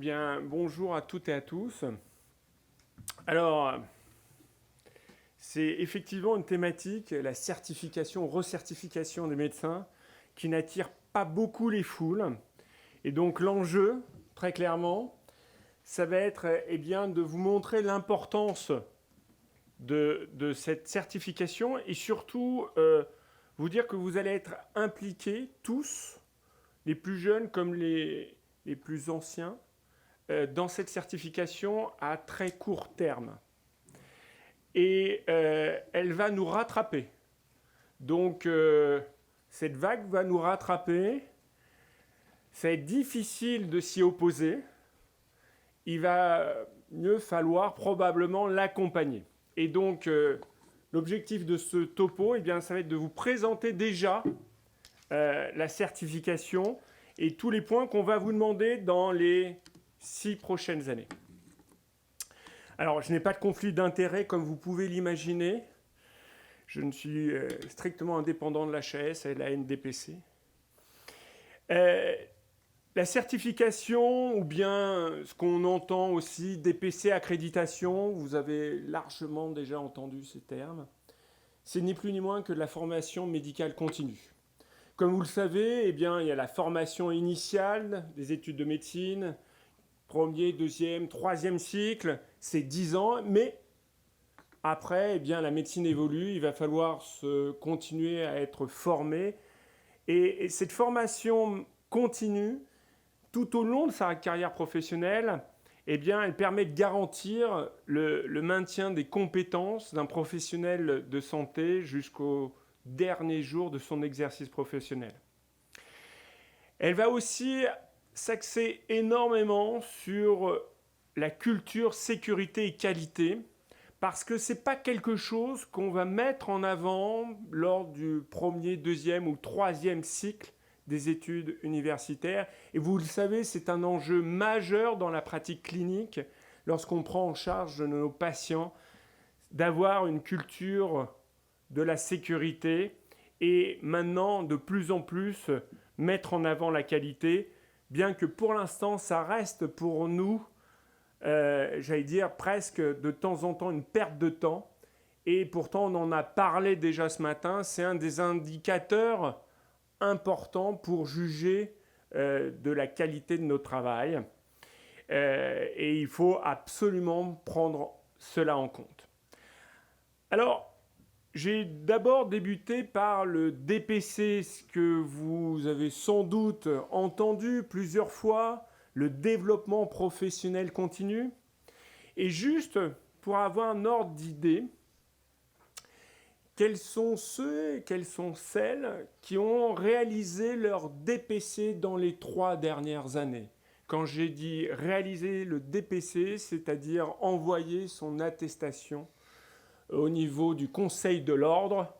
bien, bonjour à toutes et à tous. Alors, c'est effectivement une thématique, la certification, recertification des médecins, qui n'attire pas beaucoup les foules. Et donc l'enjeu, très clairement, ça va être bien, de vous montrer l'importance de cette certification et surtout vous dire que vous allez être impliqués tous, les plus jeunes comme les plus anciens, dans cette certification à très court terme. Et elle va nous rattraper. Donc, cette vague va nous rattraper. Ça va être difficile de s'y opposer. Il va mieux falloir probablement l'accompagner. Et donc, l'objectif de ce topo, eh bien, ça va être de vous présenter déjà la certification et tous les points qu'on va vous demander dans les 6 prochaines années. Alors, je n'ai pas de conflit d'intérêt comme vous pouvez l'imaginer. Je ne suis strictement indépendant de l'HAS et de la NDPC. La certification, ou bien ce qu'on entend aussi, DPC accréditation, vous avez largement déjà entendu ces termes, c'est ni plus ni moins que de la formation médicale continue. Comme vous le savez, eh bien, il y a la formation initiale des études de médecine, premier, deuxième, troisième cycle, c'est 10 ans, mais après, eh bien, la médecine évolue, il va falloir continuer à être formé. Et cette formation continue, tout au long de sa carrière professionnelle, eh bien, elle permet de garantir le maintien des compétences d'un professionnel de santé jusqu'au dernier jour de son exercice professionnel. Elle va aussi s'axer énormément sur la culture, sécurité et qualité, parce que ce n'est pas quelque chose qu'on va mettre en avant lors du premier, deuxième ou troisième cycle des études universitaires. Et vous le savez, c'est un enjeu majeur dans la pratique clinique, lorsqu'on prend en charge nos patients, d'avoir une culture de la sécurité et maintenant, de plus en plus, mettre en avant la qualité, bien que pour l'instant, ça reste pour nous, j'allais dire, presque de temps en temps une perte de temps. Et pourtant, on en a parlé déjà ce matin, c'est un des indicateurs importants pour juger de la qualité de notre travail. Et il faut absolument prendre cela en compte. Alors, j'ai d'abord débuté par le DPC, ce que vous avez sans doute entendu plusieurs fois, le développement professionnel continu. Et juste pour avoir un ordre d'idée, quels sont ceux et quelles sont celles qui ont réalisé leur DPC dans les 3 dernières années? Quand j'ai dit réaliser le DPC, c'est-à-dire envoyer son attestation au niveau du Conseil de l'Ordre.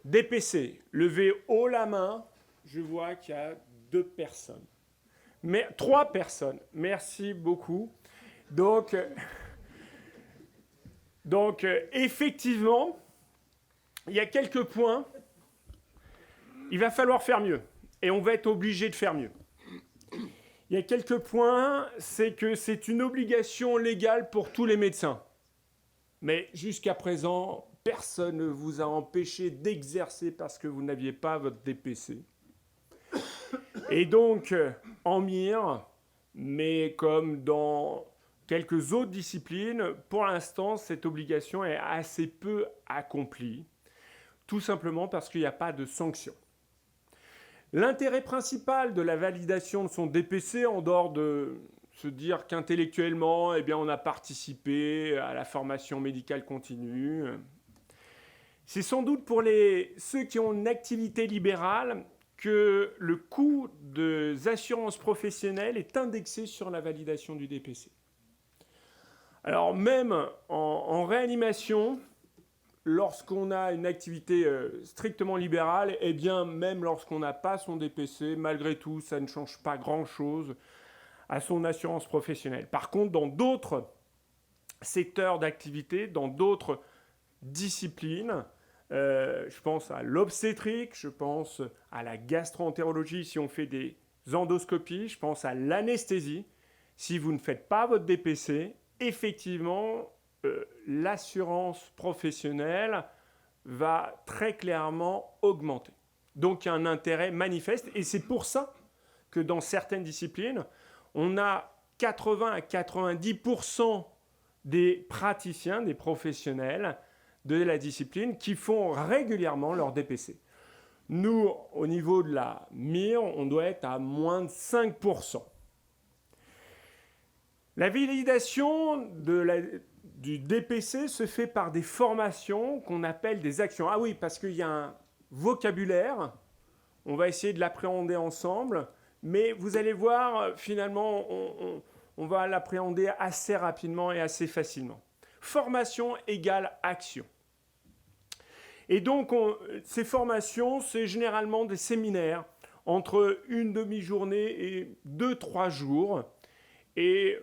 DPC, levez haut la main. Je vois qu'il y a 2 personnes. Mais 3 personnes. Merci beaucoup. Donc effectivement, il y a quelques points. Il va falloir faire mieux. Et on va être obligé de faire mieux. Il y a quelques points, c'est que c'est une obligation légale pour tous les médecins. Mais jusqu'à présent, personne ne vous a empêché d'exercer parce que vous n'aviez pas votre DPC. Et donc, en mire, mais comme dans quelques autres disciplines, pour l'instant, cette obligation est assez peu accomplie, tout simplement parce qu'il n'y a pas de sanction. L'intérêt principal de la validation de son DPC, en dehors de se dire qu'intellectuellement, eh bien, on a participé à la formation médicale continue, c'est sans doute pour ceux qui ont une activité libérale que le coût des assurances professionnelles est indexé sur la validation du DPC. Alors même en réanimation, lorsqu'on a une activité strictement libérale, eh bien même lorsqu'on n'a pas son DPC, malgré tout, ça ne change pas grand-chose à son assurance professionnelle. Par contre, dans d'autres secteurs d'activité, dans d'autres disciplines, je pense à l'obstétrique, je pense à la gastro-entérologie si on fait des endoscopies, je pense à l'anesthésie. si vous ne faites pas votre DPC, effectivement, l'assurance professionnelle va très clairement augmenter. Donc il y a un intérêt manifeste, et c'est pour ça que dans certaines disciplines, on a 80 à 90% des praticiens, des professionnels de la discipline qui font régulièrement leur DPC. Nous, au niveau de la MIR, on doit être à moins de 5%. La validation du DPC se fait par des formations qu'on appelle des actions. Ah oui, parce qu'il y a un vocabulaire, on va essayer de l'appréhender ensemble, mais vous allez voir, finalement, on va l'appréhender assez rapidement et assez facilement. Formation égale action. Et donc, ces formations, c'est généralement des séminaires entre une demi-journée et 2-3 jours. Et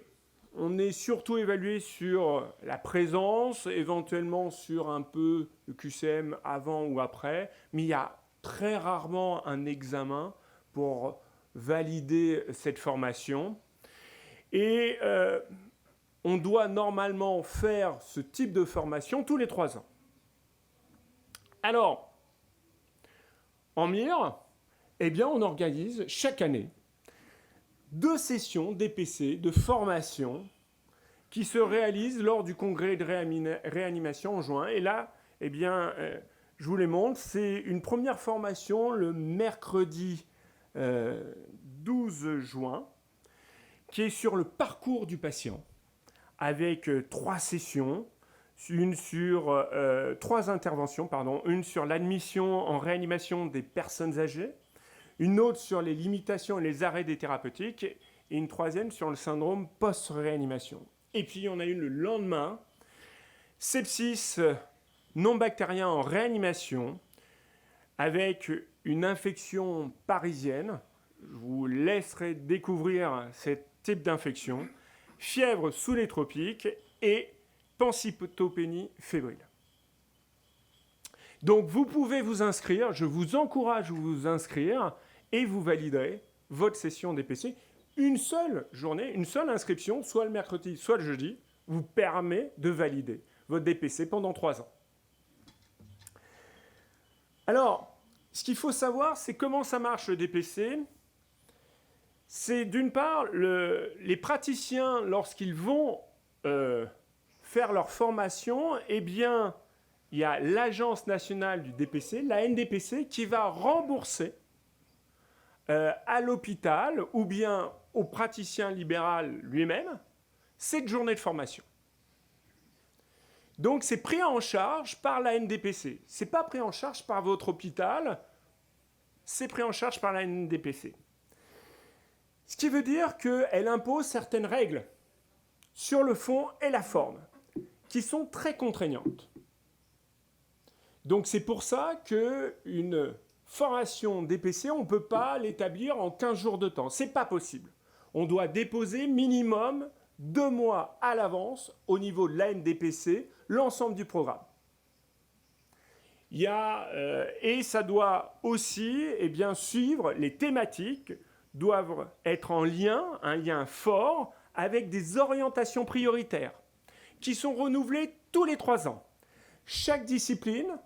on est surtout évalué sur la présence, éventuellement sur un peu le QCM avant ou après. Mais il y a très rarement un examen pour valider cette formation. Et on doit normalement faire ce type de formation tous les 3 ans. Alors, en MIR, eh bien, on organise chaque année 2 sessions DPC de formation qui se réalisent lors du congrès de réanimation en juin. Et là, eh bien, je vous les montre. C'est une première formation le mercredi 12 juin qui est sur le parcours du patient avec 3 sessions. Une sur 3 interventions, pardon, une sur l'admission en réanimation des personnes âgées, une autre sur les limitations et les arrêts des thérapeutiques, et une 3e sur le syndrome post-réanimation. Et puis on a une le lendemain, sepsis non bactérien en réanimation, avec une infection parisienne. Je vous laisserai découvrir ce type d'infection, fièvre sous les tropiques et pancytopénie fébrile. Donc vous pouvez vous inscrire, je vous encourage à vous inscrire et vous validerez votre session DPC. Une seule journée, une seule inscription, soit le mercredi, soit le jeudi, vous permet de valider votre DPC pendant 3 ans. Alors, ce qu'il faut savoir, c'est comment ça marche le DPC. C'est d'une part, les praticiens, lorsqu'ils vont faire leur formation, eh bien, il y a l'Agence nationale du DPC, la NDPC, qui va rembourser à l'hôpital ou bien au praticien libéral lui-même cette journée de formation. Donc, c'est pris en charge par la NDPC. Ce n'est pas pris en charge par votre hôpital, c'est pris en charge par la NDPC. Ce qui veut dire qu'elle impose certaines règles sur le fond et la forme, qui sont très contraignantes. Donc c'est pour ça qu'une formation DPC, on ne peut pas l'établir en 15 jours de temps. Ce n'est pas possible. On doit déposer minimum 2 mois à l'avance au niveau de la NDPC l'ensemble du programme. Et ça doit aussi suivre les thématiques, doivent être en lien, un lien fort, avec des orientations prioritaires qui sont renouvelées tous les 3 ans. Chaque discipline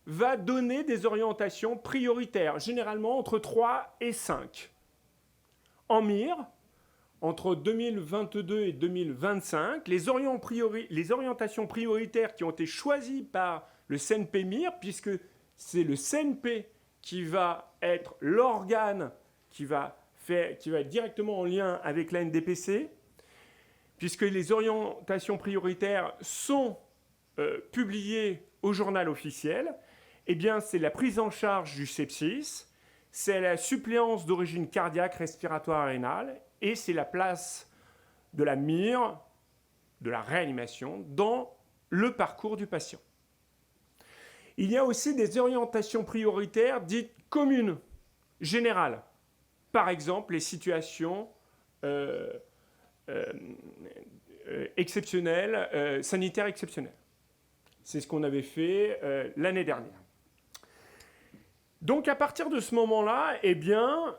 va donner des orientations prioritaires, généralement entre 3 et 5. En MIR, entre 2022 et 2025, les orientations prioritaires qui ont été choisies par le CNP MIR, puisque c'est le CNP qui va être l'organe qui va être directement en lien avec la NDPC, puisque les orientations prioritaires sont publiées au journal officiel, eh bien, c'est la prise en charge du sepsis, c'est la suppléance d'origine cardiaque, respiratoire, rénale, et c'est la place de la MIR, de la réanimation, dans le parcours du patient. Il y a aussi des orientations prioritaires dites communes, générales. Par exemple, les situations exceptionnelles, sanitaires exceptionnelles. C'est ce qu'on avait fait l'année dernière. Donc, à partir de ce moment-là, eh bien,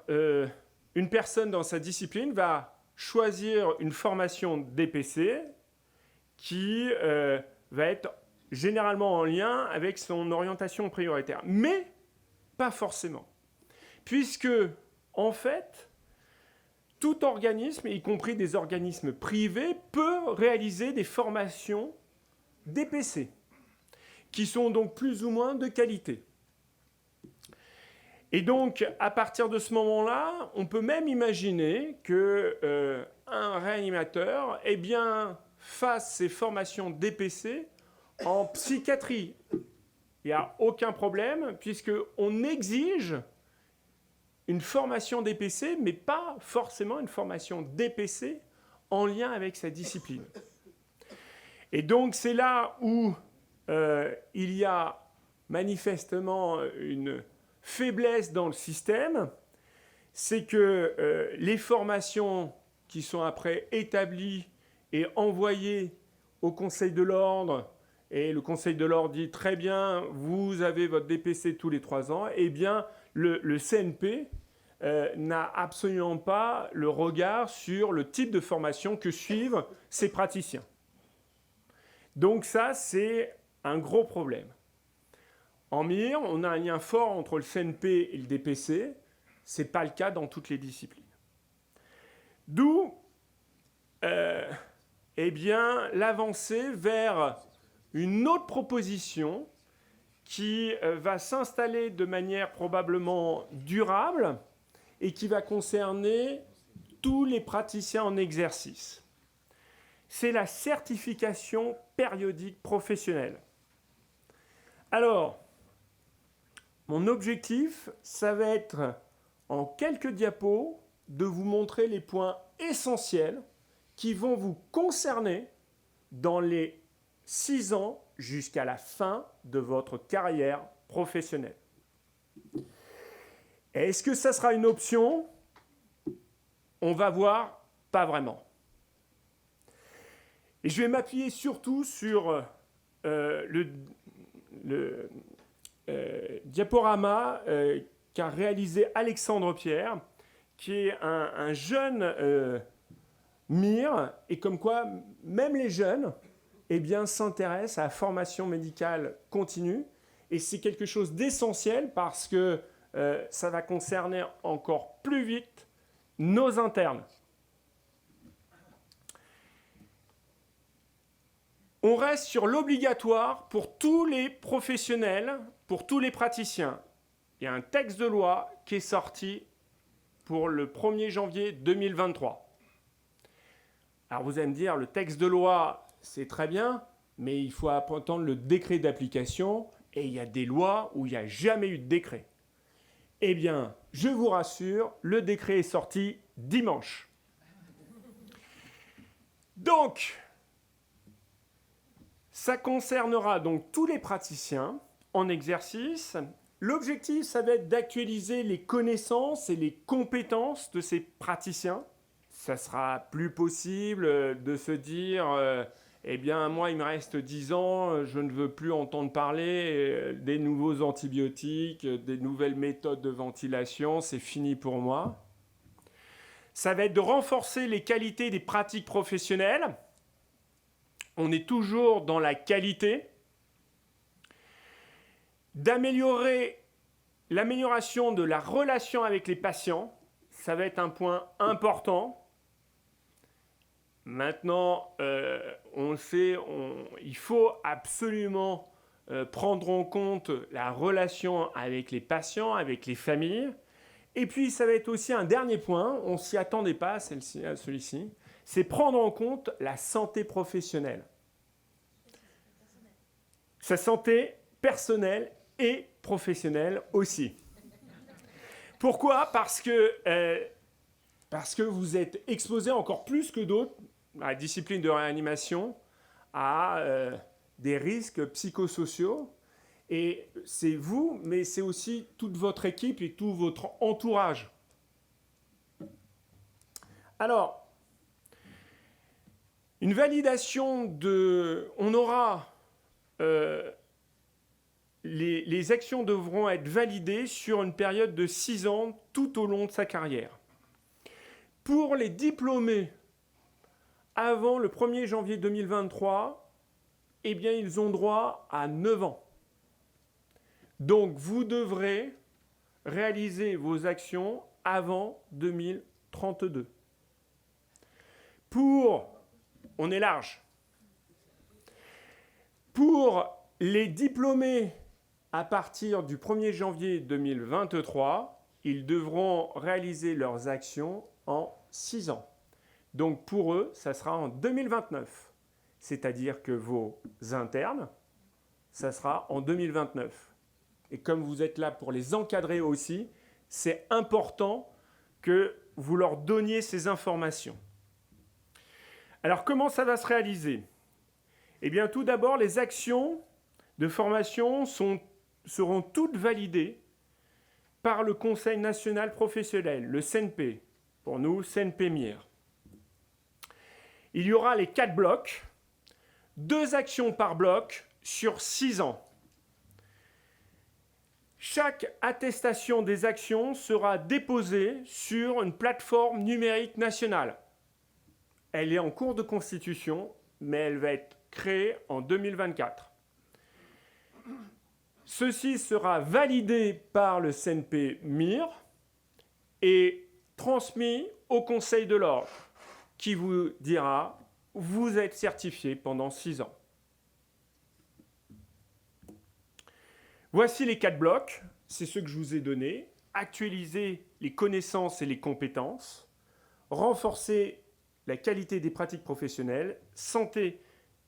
une personne dans sa discipline va choisir une formation DPC qui va être généralement en lien avec son orientation prioritaire. Mais pas forcément. Puisque, en fait, tout organisme, y compris des organismes privés, peut réaliser des formations DPC, qui sont donc plus ou moins de qualité. Et donc, à partir de ce moment-là, on peut même imaginer qu'un réanimateur fasse ses formations DPC en psychiatrie. Il n'y a aucun problème, puisqu'on exige une formation DPC, mais pas forcément une formation DPC en lien avec sa discipline. Et donc, c'est là où il y a manifestement une faiblesse dans le système, c'est que les formations qui sont après établies et envoyées au Conseil de l'Ordre, et le Conseil de l'Ordre dit très bien, vous avez votre DPC tous les 3 ans, eh bien le CNP n'a absolument pas le regard sur le type de formation que suivent ces praticiens. Donc ça, c'est un gros problème. En MIR, on a un lien fort entre le CNP et le DPC. Ce n'est pas le cas dans toutes les disciplines. D'où l'avancée vers une autre proposition qui va s'installer de manière probablement durable et qui va concerner tous les praticiens en exercice. C'est la certification périodique professionnelle. Alors, mon objectif, ça va être, en quelques diapos, de vous montrer les points essentiels qui vont vous concerner dans les 6 ans jusqu'à la fin de votre carrière professionnelle. Est-ce que ça sera une option ? On va voir, pas vraiment. Et je vais m'appuyer surtout sur le diaporama qu'a réalisé Alexandre Pierre, qui est un jeune MIR, et comme quoi même les jeunes s'intéressent à la formation médicale continue, et c'est quelque chose d'essentiel parce que ça va concerner encore plus vite nos internes. On reste sur l'obligatoire pour tous les professionnels, pour tous les praticiens. Il y a un texte de loi qui est sorti pour le 1er janvier 2023. Alors vous allez me dire, le texte de loi, c'est très bien, mais il faut attendre le décret d'application, et il y a des lois où il n'y a jamais eu de décret. Eh bien, je vous rassure, le décret est sorti dimanche. Donc, ça concernera donc tous les praticiens en exercice. L'objectif, ça va être d'actualiser les connaissances et les compétences de ces praticiens. Ça sera plus possible de se dire moi, il me reste 10 ans, je ne veux plus entendre parler des nouveaux antibiotiques, des nouvelles méthodes de ventilation, c'est fini pour moi. Ça va être de renforcer les qualités des pratiques professionnelles. On est toujours dans la qualité. D'améliorer l'amélioration de la relation avec les patients. Ça va être un point important. Maintenant, on le sait, il faut absolument prendre en compte la relation avec les patients, avec les familles. Et puis, ça va être aussi un dernier point, on ne s'y attendait pas à celui-ci, c'est prendre en compte la santé professionnelle. Sa santé personnelle et professionnelle aussi. Pourquoi ? Parce que vous êtes exposé encore plus que d'autres à la discipline de réanimation à des risques psychosociaux. Et c'est vous, mais c'est aussi toute votre équipe et tout votre entourage. Alors, une validation de... On aura... les actions devront être validées sur une période de 6 ans tout au long de sa carrière. Pour les diplômés avant le 1er janvier 2023, eh bien, ils ont droit à 9 ans. Donc, vous devrez réaliser vos actions avant 2032. On est large. Pour les diplômés à partir du 1er janvier 2023, ils devront réaliser leurs actions en 6 ans. Donc pour eux, ça sera en 2029. C'est-à-dire que vos internes, ça sera en 2029. Et comme vous êtes là pour les encadrer aussi, c'est important que vous leur donniez ces informations. Alors comment ça va se réaliser ? Eh bien tout d'abord, les actions de formation seront toutes validées par le Conseil national professionnel, le CNP, pour nous, CNP-MIR. Il y aura les 4 blocs, 2 actions par bloc sur 6 ans. Chaque attestation des actions sera déposée sur une plateforme numérique nationale. Elle est en cours de constitution, mais elle va être créée en 2024. Ceci sera validé par le CNP-MIR et transmis au Conseil de l'ordre, qui vous dira « vous êtes certifié pendant 6 ans ». Voici les 4 blocs, c'est ce que je vous ai donné. Actualiser les connaissances et les compétences, renforcer la qualité des pratiques professionnelles, santé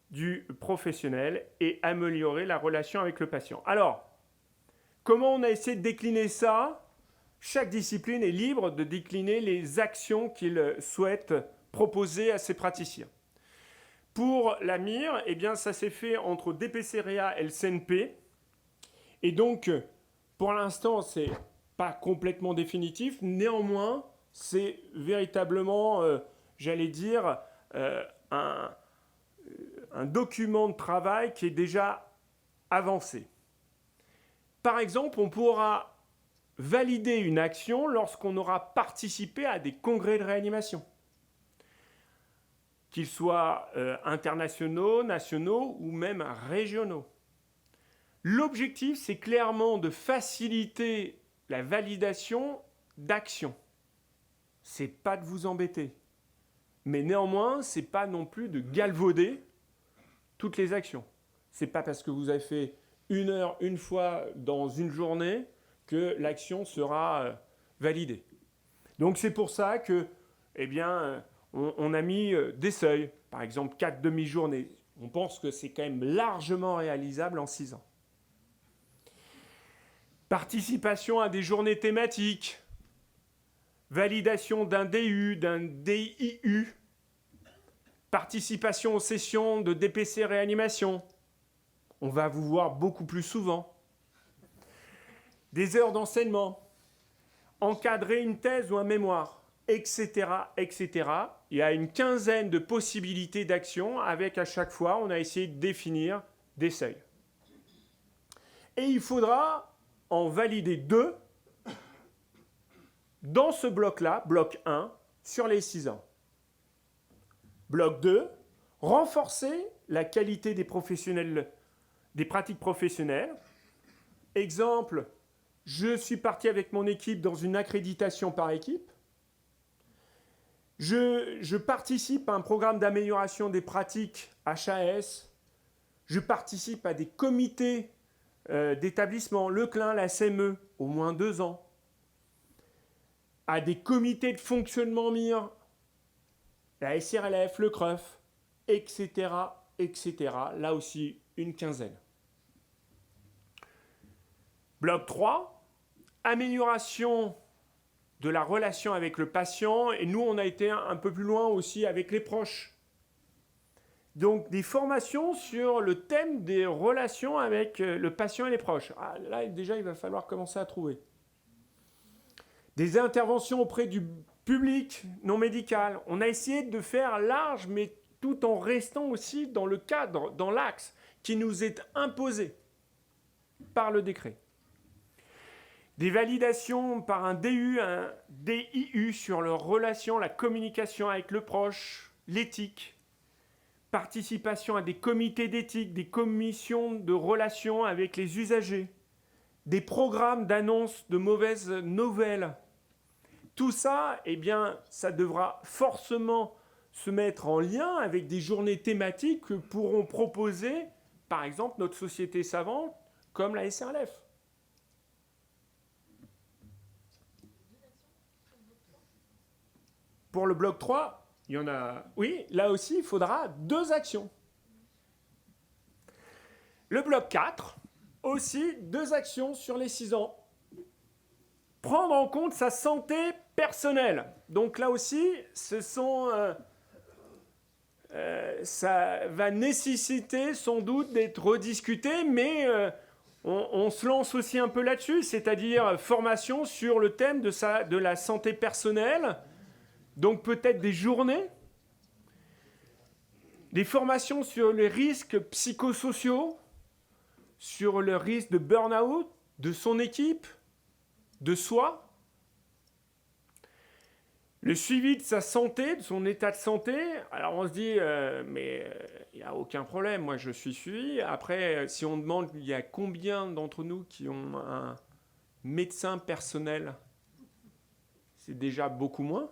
du professionnel et améliorer la relation avec le patient. Alors, comment on a essayé de décliner ça ? Chaque discipline est libre de décliner les actions qu'il souhaite proposer à ses praticiens. Pour la MIR, eh bien, ça s'est fait entre DPCREA et le CNP. Et donc, pour l'instant, ce n'est pas complètement définitif. Néanmoins, c'est véritablement, j'allais dire, un document de travail qui est déjà avancé. Par exemple, on pourra valider une action lorsqu'on aura participé à des congrès de réanimation, qu'ils soient internationaux, nationaux ou même régionaux. L'objectif, c'est clairement de faciliter la validation d'actions. Ce n'est pas de vous embêter. Mais néanmoins, ce n'est pas non plus de galvauder toutes les actions. Ce n'est pas parce que vous avez fait 1 heure, une fois dans une journée que l'action sera validée. Donc c'est pour ça que, eh bien, on a mis des seuils. Par exemple, 4 demi-journées. On pense que c'est quand même largement réalisable en 6 ans. Participation à des journées thématiques, validation d'un DU, d'un DIU, participation aux sessions de DPC réanimation. On va vous voir beaucoup plus souvent. Des heures d'enseignement, encadrer une thèse ou un mémoire, etc., etc. Il y a une quinzaine de possibilités d'action avec à chaque fois, on a essayé de définir des seuils. Et il faudra en valider 2 dans ce bloc-là, bloc 1, sur les 6 ans. Bloc 2, renforcer la qualité des professionnels, des pratiques professionnelles. Exemple, je suis parti avec mon équipe dans une accréditation par équipe. Je participe à un programme d'amélioration des pratiques HAS. Je participe à des comités d'établissement, le CLIN, la CME, au moins 2 ans. À des comités de fonctionnement MIR, la SRLF, le CREF, etc., etc. Là aussi, une quinzaine. Bloc 3, amélioration de la relation avec le patient. Et nous, on a été un peu plus loin aussi avec les proches. Donc, des formations sur le thème des relations avec le patient et les proches. Ah, là, déjà, il va falloir commencer à trouver. Des interventions auprès du public non médical. On a essayé de faire large, mais tout en restant aussi dans le cadre, dans l'axe qui nous est imposé par le décret. Des validations par un DU, un DIU sur leur relation, la communication avec le proche, l'éthique. Participation à des comités d'éthique, des commissions de relations avec les usagers, des programmes d'annonce de mauvaises nouvelles. Tout ça, eh bien, ça devra forcément se mettre en lien avec des journées thématiques que pourront proposer, par exemple, notre société savante, comme la SRLF. Pour le bloc 3, il y en a... Oui, là aussi, il faudra 2 actions. Le bloc 4, aussi 2 actions sur les 6 ans. Prendre en compte sa santé personnelle. Donc là aussi, ça va nécessiter sans doute d'être rediscuté, mais on se lance aussi un peu là-dessus, c'est-à-dire formation sur le thème de la santé personnelle. Donc peut-être des journées, des formations sur les risques psychosociaux, sur le risque de burn-out de son équipe, de soi, le suivi de sa santé, de son état de santé. Alors on se dit, mais il n'y a aucun problème, moi je suis suivi. Après, si on demande, il y a combien d'entre nous qui ont un médecin personnel? C'est déjà beaucoup moins.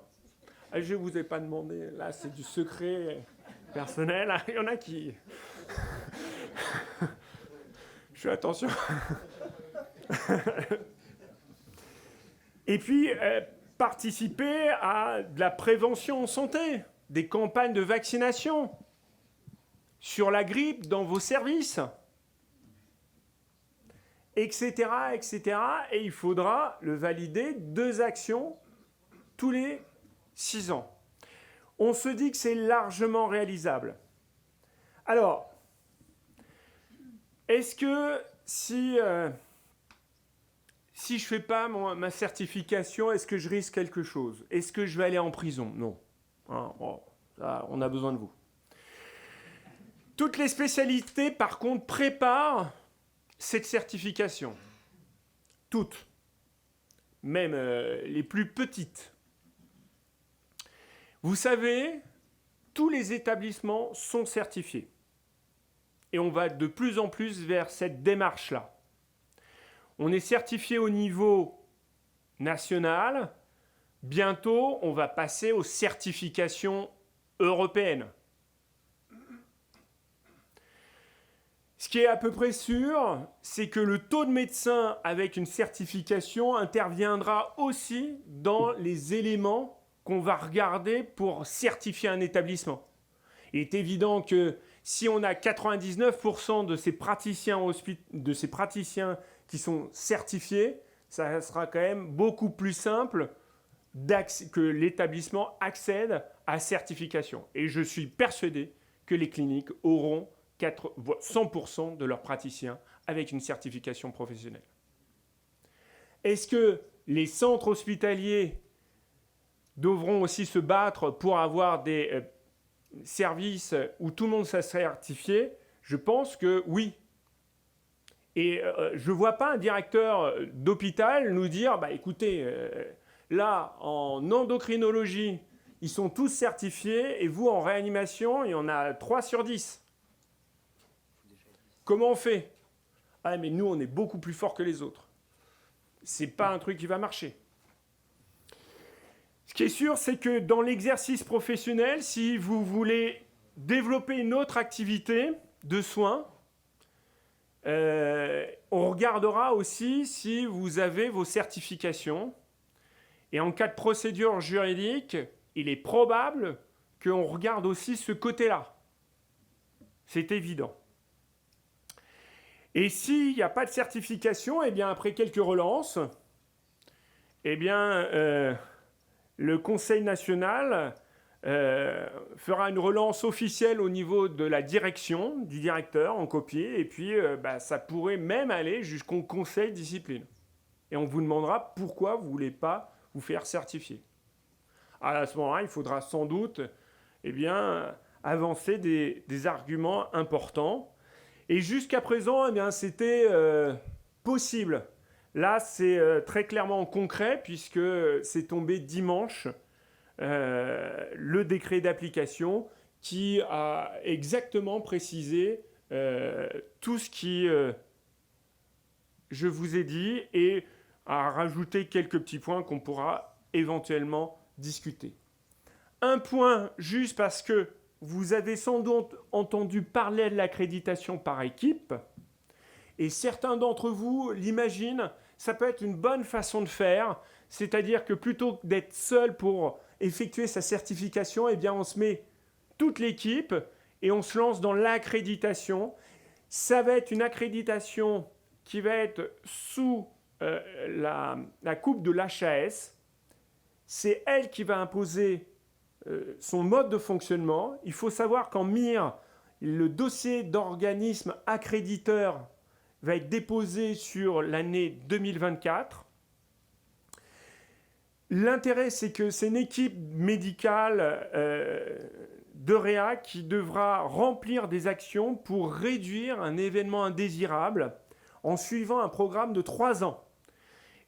Je ne vous ai pas demandé, là c'est du secret personnel, il y en a qui... Je fais attention. Et puis, participer à de la prévention en santé, des campagnes de vaccination sur la grippe dans vos services, etc., etc. Et il faudra le valider, 2 actions tous les 6 ans. On se dit que c'est largement réalisable. Alors, est-ce que si je ne fais pas ma certification, est-ce que je risque quelque chose? Est-ce que je vais aller en prison? Non. Hein, bon, ça, on a besoin de vous. Toutes les spécialités, par contre, préparent cette certification. Toutes. Même les plus petites. Vous savez, tous les établissements sont certifiés. Et on va de plus en plus vers cette démarche-là. On est certifié au niveau national. Bientôt, on va passer aux certifications européennes. Ce qui est à peu près sûr, c'est que le taux de médecins avec une certification interviendra aussi dans les éléments qu'on va regarder pour certifier un établissement. Il est évident que si on a 99% de ces praticiens qui sont certifiés, ça sera quand même beaucoup plus simple que l'établissement accède à certification. Et je suis persuadé que les cliniques auront 100% de leurs praticiens avec une certification professionnelle. Est-ce que les centres hospitaliers devront aussi se battre pour avoir des services où tout le monde s'est certifié? Je pense que oui. Et je ne vois pas un directeur d'hôpital nous dire, bah, écoutez, là, en endocrinologie, ils sont tous certifiés, et vous, en réanimation, il y en a 3 sur 10. Comment on fait? Ah, mais nous, on est beaucoup plus forts que les autres. Ce n'est pas un truc qui va marcher. Ce qui est sûr, c'est que dans l'exercice professionnel, si vous voulez développer une autre activité de soins, on regardera aussi si vous avez vos certifications. Et en cas de procédure juridique, il est probable qu'on regarde aussi ce côté-là. C'est évident. Et s'il n'y a pas de certification, eh bien, après quelques relances, eh bien, le Conseil national fera une relance officielle au niveau de la direction, du directeur en copie, et puis ça pourrait même aller jusqu'au Conseil discipline. Et on vous demandera pourquoi vous ne voulez pas vous faire certifier. À ce moment-là, il faudra sans doute avancer des arguments importants. Et jusqu'à présent, c'était possible. Là, c'est très clairement concret puisque c'est tombé dimanche, le décret d'application qui a exactement précisé tout ce qui, je vous ai dit, et a rajouté quelques petits points qu'on pourra éventuellement discuter. Un point, juste parce que vous avez sans doute entendu parler de l'accréditation par équipe, et certains d'entre vous l'imaginent, ça peut être une bonne façon de faire, c'est-à-dire que plutôt que d'être seul pour effectuer sa certification, eh bien on se met toute l'équipe et on se lance dans l'accréditation. Ça va être une accréditation qui va être sous la coupe de l'HAS. C'est elle qui va imposer son mode de fonctionnement. Il faut savoir qu'en MIR, le dossier d'organisme accréditeur va être déposé sur l'année 2024. L'intérêt, c'est que c'est une équipe médicale de Réa qui devra remplir des actions pour réduire un événement indésirable en suivant un programme de 3 ans.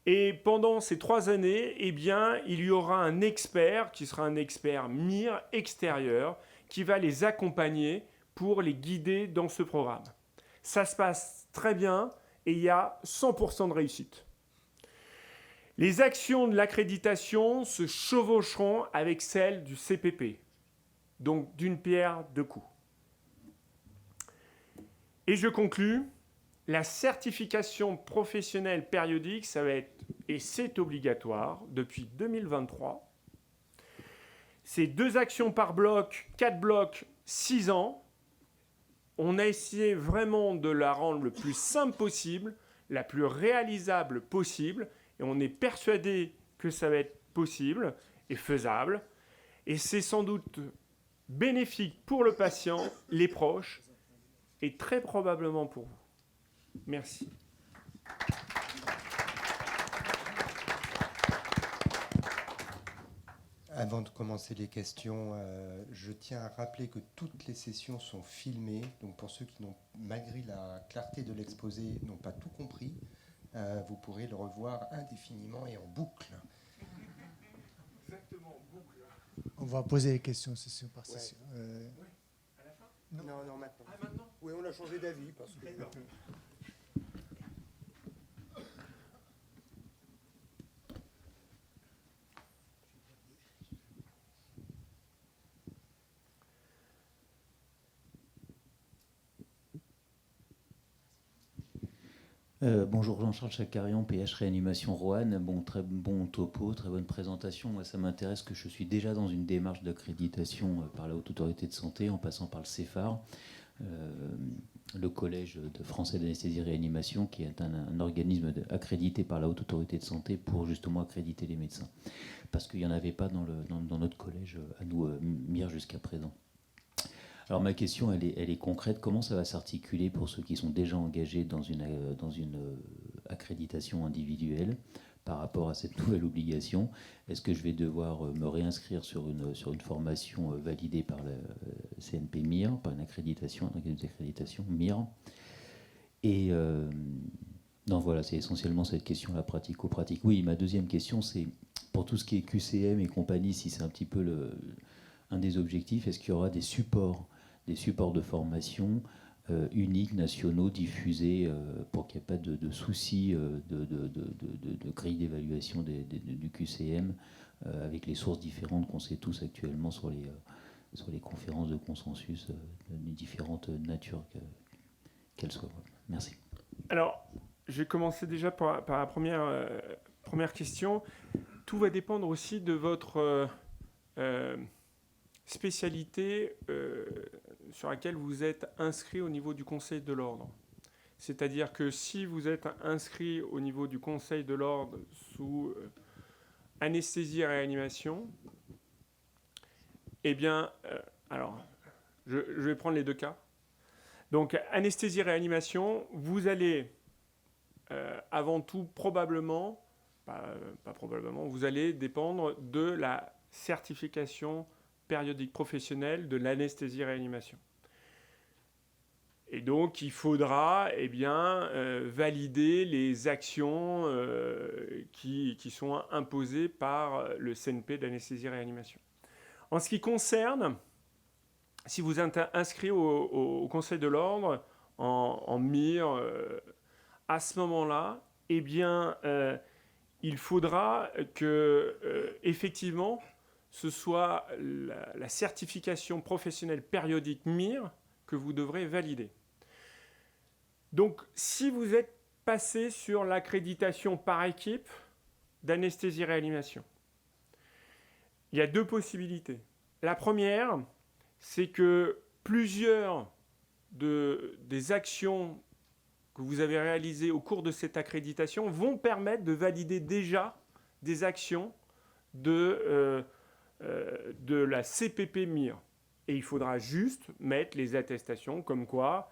Et pendant ces 3 années, eh bien, il y aura un expert qui sera un expert MIR extérieur qui va les accompagner pour les guider dans ce programme. Ça se passe très bien et il y a 100% de réussite. Les actions de l'accréditation se chevaucheront avec celles du CPP. Donc d'une pierre deux coups. Et je conclus, la certification professionnelle périodique, ça va être, et c'est obligatoire, depuis 2023. C'est 2 actions par bloc, 4 blocs, 6 ans. On a essayé vraiment de la rendre le plus simple possible, la plus réalisable possible, et on est persuadé que ça va être possible et faisable. Et c'est sans doute bénéfique pour le patient, les proches, et très probablement pour vous. Merci. Avant de commencer les questions, je tiens à rappeler que toutes les sessions sont filmées. Donc pour ceux qui n'ont, malgré la clarté de l'exposé, n'ont pas tout compris, vous pourrez le revoir indéfiniment et en boucle. Exactement, en boucle. On va poser les questions session par session. Oui, à la fin ? Non, maintenant. Ah, maintenant ? Oui, on a changé d'avis parce que... Bonjour Jean-Charles Chakarian, PH Réanimation Roanne. Bon, très bon topo, très bonne présentation. Moi, ça m'intéresse que je suis déjà dans une démarche d'accréditation par la Haute Autorité de Santé en passant par le CEPHAR, le Collège de français d'anesthésie réanimation, qui est un organisme accrédité par la Haute Autorité de Santé pour justement accréditer les médecins. Parce qu'il n'y en avait pas dans notre collège à nous, MIR, jusqu'à présent. Alors ma question, elle est concrète. Comment ça va s'articuler pour ceux qui sont déjà engagés dans une accréditation individuelle par rapport à cette nouvelle obligation? Est-ce que je vais devoir me réinscrire sur une formation validée par le CNP MIR, par une accréditation MIR? Et non, voilà, c'est essentiellement cette question-là, pratico-pratique. Oui, ma deuxième question, c'est pour tout ce qui est QCM et compagnie, si c'est un petit peu un des objectifs, est-ce qu'il y aura des supports de formation uniques, nationaux, diffusés, pour qu'il n'y ait pas de soucis de grille d'évaluation du QCM, avec les sources différentes qu'on sait tous actuellement sur les conférences de consensus de différentes natures qu'elles soient. Merci. Alors, je vais commencer déjà par la première question. Tout va dépendre aussi de votre spécialité sur laquelle vous êtes inscrit au niveau du Conseil de l'Ordre. C'est-à-dire que si vous êtes inscrit au niveau du Conseil de l'Ordre sous anesthésie et réanimation, eh bien, alors, je vais prendre les 2 cas. Donc, anesthésie et réanimation, vous allez avant tout probablement, pas probablement, vous allez dépendre de la certification périodique professionnelle de l'anesthésie-réanimation. Et donc, il faudra valider les actions qui sont imposées par le CNP d'anesthésie-réanimation. En ce qui concerne, si vous êtes inscrit au Conseil de l'Ordre en MIR, à ce moment-là, il faudra que, effectivement, ce soit la certification professionnelle périodique MIR que vous devrez valider. Donc, si vous êtes passé sur l'accréditation par équipe d'anesthésie-réanimation, il y a deux possibilités. La première, c'est que plusieurs des actions que vous avez réalisées au cours de cette accréditation vont permettre de valider déjà des actions de la CPP MIR. Et il faudra juste mettre les attestations comme quoi,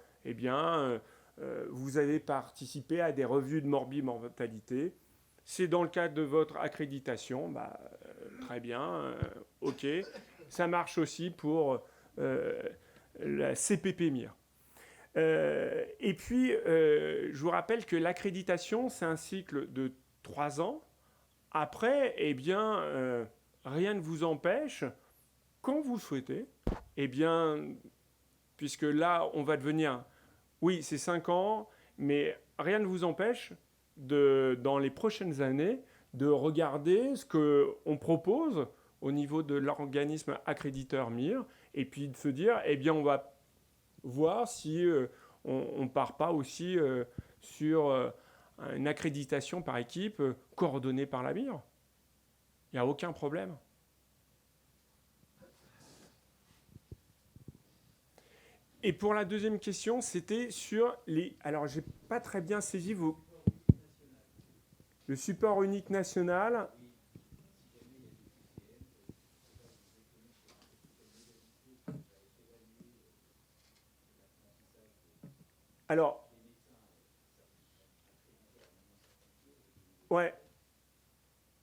vous avez participé à des revues de mortalité. C'est dans le cadre de votre accréditation. Très bien, OK. Ça marche aussi pour la CPP MIR. Et puis, je vous rappelle que l'accréditation, c'est un cycle de 3 ans. Après, rien ne vous empêche, quand vous souhaitez, puisque là, on va devenir... Oui, c'est 5 ans, mais rien ne vous empêche, dans les prochaines années, de regarder ce qu'on propose au niveau de l'organisme accréditeur MIR, et puis de se dire, on va voir si on ne part pas aussi sur une accréditation par équipe coordonnée par la MIR. Il n'y a aucun problème. Et pour la deuxième question, c'était sur les... Alors, je n'ai pas très bien saisi le support unique national. Alors, ouais.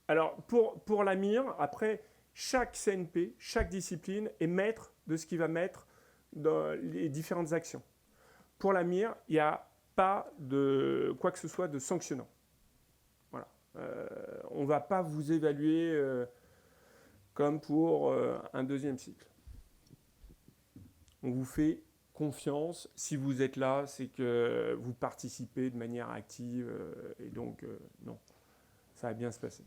Alors, pour la MIR, après, chaque CNP, chaque discipline est maître de ce qu'il va mettre dans les différentes actions. Pour la MIR, il n'y a pas de quoi que ce soit de sanctionnant. Voilà. On ne va pas vous évaluer comme pour un deuxième cycle. On vous fait confiance. Si vous êtes là, c'est que vous participez de manière active. Et donc, non, ça va bien se passer.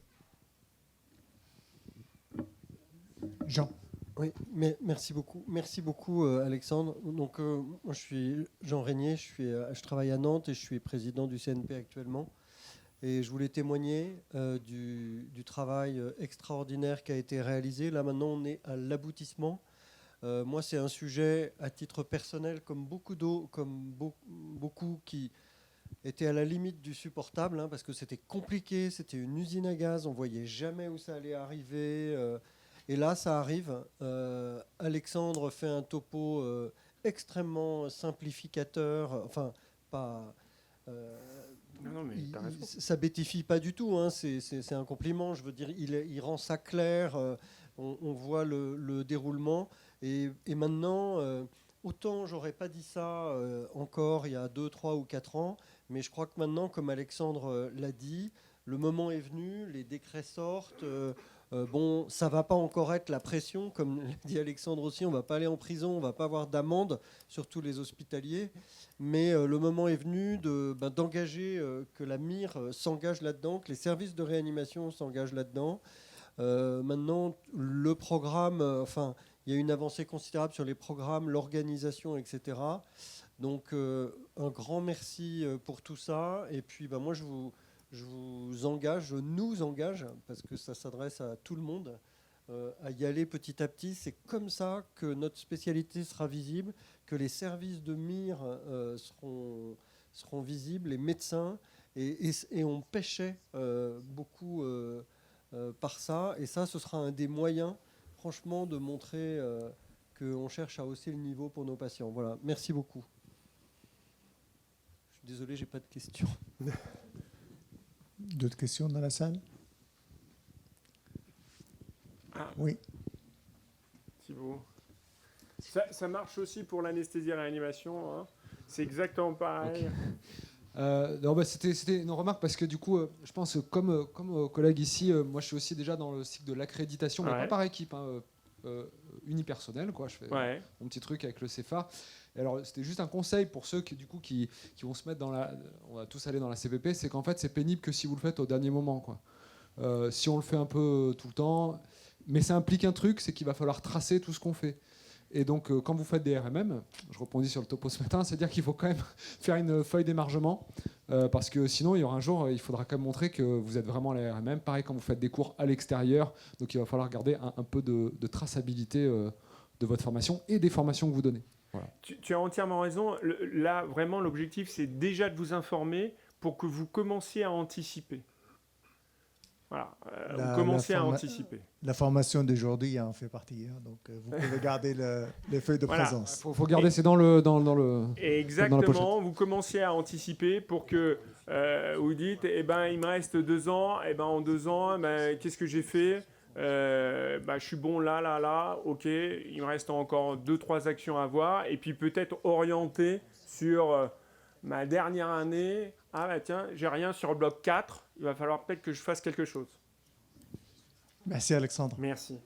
Jean. Oui, mais merci beaucoup Alexandre. Donc, moi, je suis Jean Régnier, je travaille à Nantes et je suis président du CNP actuellement. Et je voulais témoigner du travail extraordinaire qui a été réalisé. Là, maintenant, on est à l'aboutissement. Moi, c'est un sujet à titre personnel, comme beaucoup qui étaient à la limite du supportable, parce que c'était compliqué, c'était une usine à gaz, on ne voyait jamais où ça allait arriver. Et là, ça arrive. Alexandre fait un topo extrêmement simplificateur. Enfin, pas... ça bêtifie pas du tout. C'est un compliment. Je veux dire, il rend ça clair. On voit le déroulement. Et maintenant, autant j'aurais pas dit ça encore il y a 2, 3 ou 4 ans. Mais je crois que maintenant, comme Alexandre l'a dit, le moment est venu. Les décrets sortent. Ça ne va pas encore être la pression, comme l'a dit Alexandre aussi, on ne va pas aller en prison, on ne va pas avoir d'amende, surtout les hospitaliers, mais le moment est venu d'engager, que la MIR s'engage là-dedans, que les services de réanimation s'engagent là-dedans. Maintenant, le programme, il y a une avancée considérable sur les programmes, l'organisation, etc. Donc, un grand merci pour tout ça, et puis moi je nous engage, parce que ça s'adresse à tout le monde, à y aller petit à petit. C'est comme ça que notre spécialité sera visible, que les services de MIR seront visibles, les médecins, et on pêchait beaucoup par ça. Et ça, ce sera un des moyens, franchement, de montrer qu'on cherche à hausser le niveau pour nos patients. Voilà, merci beaucoup. Je suis désolé, j'ai pas de questions. D'autres questions dans la salle? Oui. Ça marche aussi pour l'anesthésie-réanimation. C'est exactement pareil. Non, c'était une remarque parce que du coup, je pense comme collègue ici, moi je suis aussi déjà dans le cycle de l'accréditation, mais pas par équipe, hein, unipersonnel, quoi. Je fais mon petit truc avec le CEFA. Et alors c'était juste un conseil pour ceux qui vont se mettre on va tous aller dans la CPP, c'est qu'en fait c'est pénible que si vous le faites au dernier moment, quoi. Si on le fait un peu tout le temps, mais ça implique un truc, c'est qu'il va falloir tracer tout ce qu'on fait. Et donc, quand vous faites des RMM, je rebondis sur le topo ce matin, c'est-à-dire qu'il faut quand même faire une feuille d'émargement, parce que sinon, il y aura un jour, il faudra quand même montrer que vous êtes vraiment à la RMM. Pareil, quand vous faites des cours à l'extérieur, donc il va falloir garder un peu de traçabilité de votre formation et des formations que vous donnez. Voilà. Tu as entièrement raison. Là, vraiment, l'objectif, c'est déjà de vous informer pour que vous commenciez à anticiper. Voilà, vous commencez à anticiper. La formation d'aujourd'hui en fait partie, hein, donc vous pouvez garder les feuilles de présence. Il faut garder, c'est dans le... Exactement, vous commencez à anticiper pour que vous dites, il me reste 2 ans, en 2 ans, qu'est-ce que j'ai fait ? Je suis bon là, ok, il me reste encore 2-3 actions à voir, et puis peut-être orienter sur ma dernière année. Tiens, j'ai rien sur le bloc 4, il va falloir peut-être que je fasse quelque chose. Merci Alexandre. Merci.